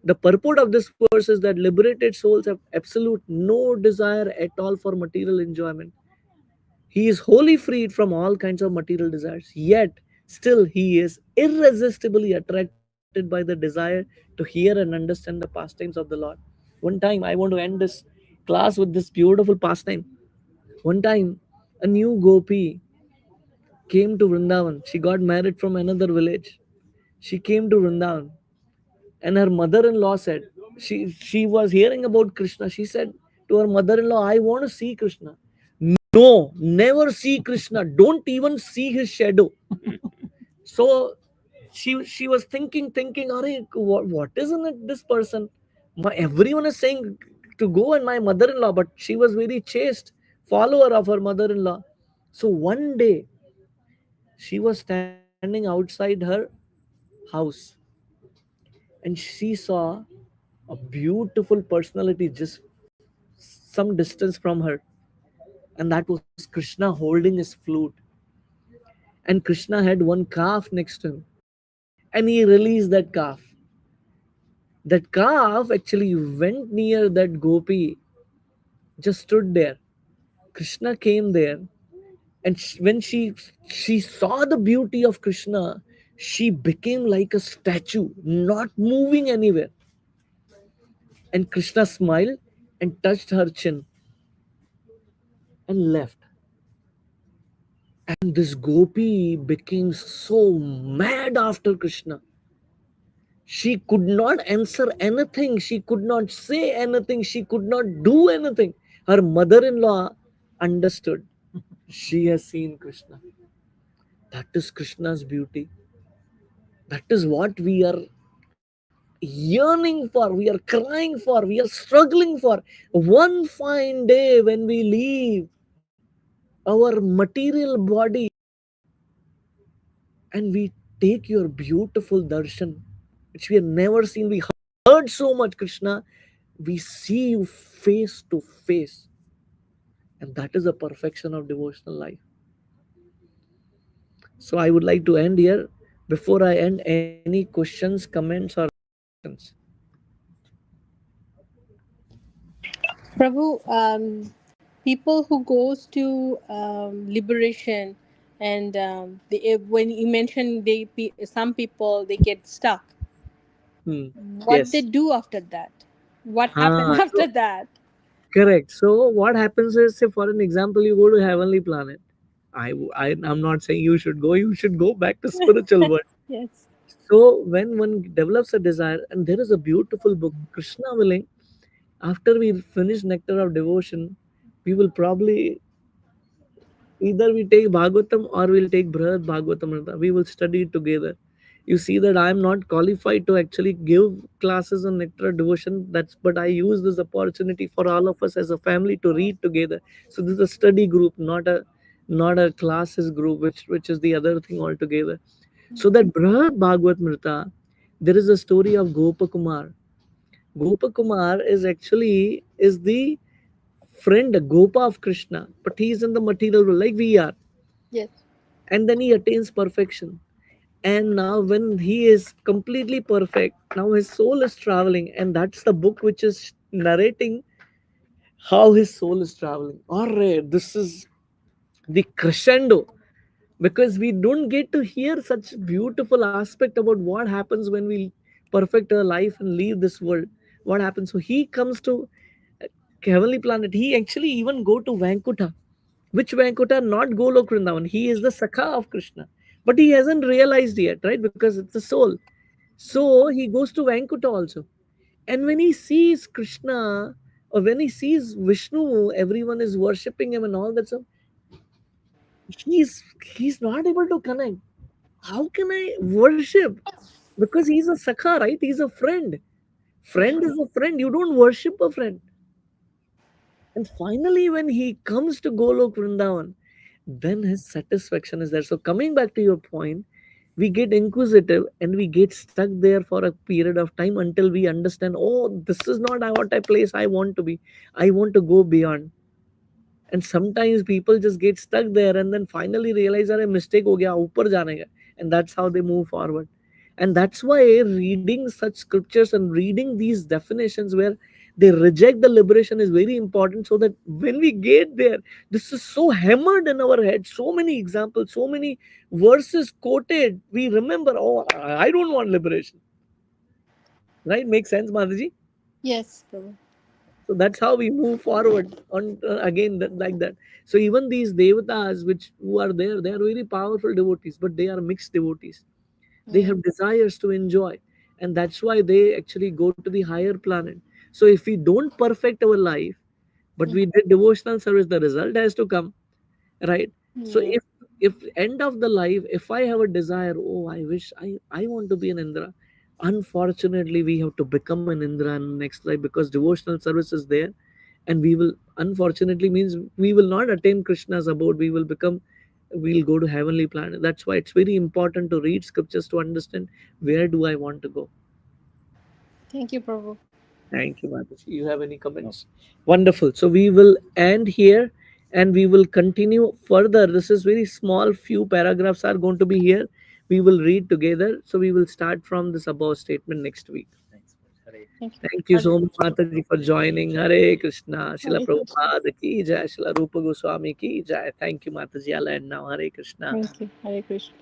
The purport of this verse is that liberated souls have absolute no desire at all for material enjoyment. He is wholly freed from all kinds of material desires, yet still he is irresistibly attracted by the desire to hear and understand the pastimes of the Lord. One time, I want to end this class with this beautiful pastime. One time, a new gopi came to Vrindavan. She got married from another village. She came to Vrindavan, and her mother-in-law said, she was hearing about Krishna. She said to her mother-in-law, I want to see Krishna. No, never see Krishna. Don't even see his shadow. So she was thinking, what is in it, this person? Everyone is saying to go, and my mother-in-law, but she was very chaste follower of her mother-in-law. So one day she was standing outside her house, and she saw a beautiful personality just some distance from her, and that was Krishna holding his flute. And Krishna had one calf next to him, and he released that calf. That calf actually went near that gopi, just stood there. Krishna came there, and when she saw the beauty of Krishna, she became like a statue, not moving anywhere. And Krishna smiled and touched her chin and left. And this gopi became so mad after Krishna. She could not answer anything. She could not say anything. She could not do anything. Her mother in law understood. She has seen Krishna. That is Krishna's beauty. That is what we are yearning for, we are crying for, we are struggling for. One fine day when we leave our material body and we take your beautiful darshan, which we have never seen, we heard so much Krishna, we see you face to face. And that is the perfection of devotional life. So I would like to end here. Before I end, any questions, comments, or reflections? Prabhu, people who goes to liberation, and when you mentioned some people they get stuck. Hmm. What they Yes. do after that? What happened So after that? correct. So what happens is, say for an example, you go to heavenly planet. I'm not saying you should go. You should go back to spiritual world. Yes. So when one develops a desire, and there is a beautiful book, Krishna willing, after we finish Nectar of Devotion, we will probably either we take Bhagavatam or we'll take Brihad Bhagavatam. We will study it together. You see that I am not qualified to actually give classes on Nectar of Devotion. But I use this opportunity for all of us as a family to read together. So this is a study group, not a classes group, which is the other thing altogether. So that Brihad Bhagavatamrita, there is a story of Gopakumar. Gopakumar is the friend Gopa of Krishna, but he is in the material world like we are, Yes. and then he attains perfection. And now, when he is completely perfect, now his soul is traveling, and that's the book which is narrating how his soul is traveling. Alright, this is the crescendo. because we don't get to hear such beautiful aspect about what happens when we perfect our life and leave this world. What happens? So he comes to heavenly planet. He actually even go to Vankuta. Which Vankuta? Not Golok Vrindavan. He is the Sakha of Krishna. But he hasn't realized yet, right? Because it's the soul. So he goes to Vankuta also. And when he sees Krishna, or when he sees Vishnu, everyone is worshipping him and all that stuff. He's not able to connect. How can I worship? Because he's a Sakha, right? He's a friend. Friend is a friend. You don't worship a friend. And finally, when he comes to Golok Vrindavan, then his satisfaction is there. So, coming back to your point, we get inquisitive and we get stuck there for a period of time until we understand, oh, this is not what I place I want to be. I want to go beyond. And sometimes people just get stuck there and then finally realize that a mistake ho gaya, upar jane ka. And that's how they move forward. And that's why reading such scriptures and reading these definitions where they reject the liberation is very important, so that when we get there, this is so hammered in our head, so many examples, so many verses quoted, we remember, oh, I don't want liberation. Right? Makes sense, Mataji? Yes, Prabhu. So that's how we move forward on again like that. So even these devatas which who are there, they are very powerful devotees, but they are mixed devotees. They Mm. have desires to enjoy, and that's why they actually go to the higher planet. So if we don't perfect our life, but we did devotional service, the result has to come, right? So Yeah. if end of the life, if I have a desire, oh, I wish I want to be an Indra, unfortunately we have to become an Indra in next life, because devotional service is there. And we will, unfortunately, means we will not attain Krishna's abode. We will become, we'll go to heavenly planet. That's why it's very important to read scriptures to understand where do I want to go. Thank you, Prabhu. Thank you, Mataji. You have any comments? Wonderful. So we will end here and we will continue further. This is very small, few paragraphs are going to be here. We will read together. So we will start from this above statement next week. Thanks. Hare Thank you. Thank you Hare so much, Krishna. Mataji, for joining. Hare Krishna. Shila Hare Krishna. Prabhupada ki jai. Shila Rupa Goswami ki jai. Thank you, Mataji. I'll end now. Hare Krishna. Thank you. Hare Krishna.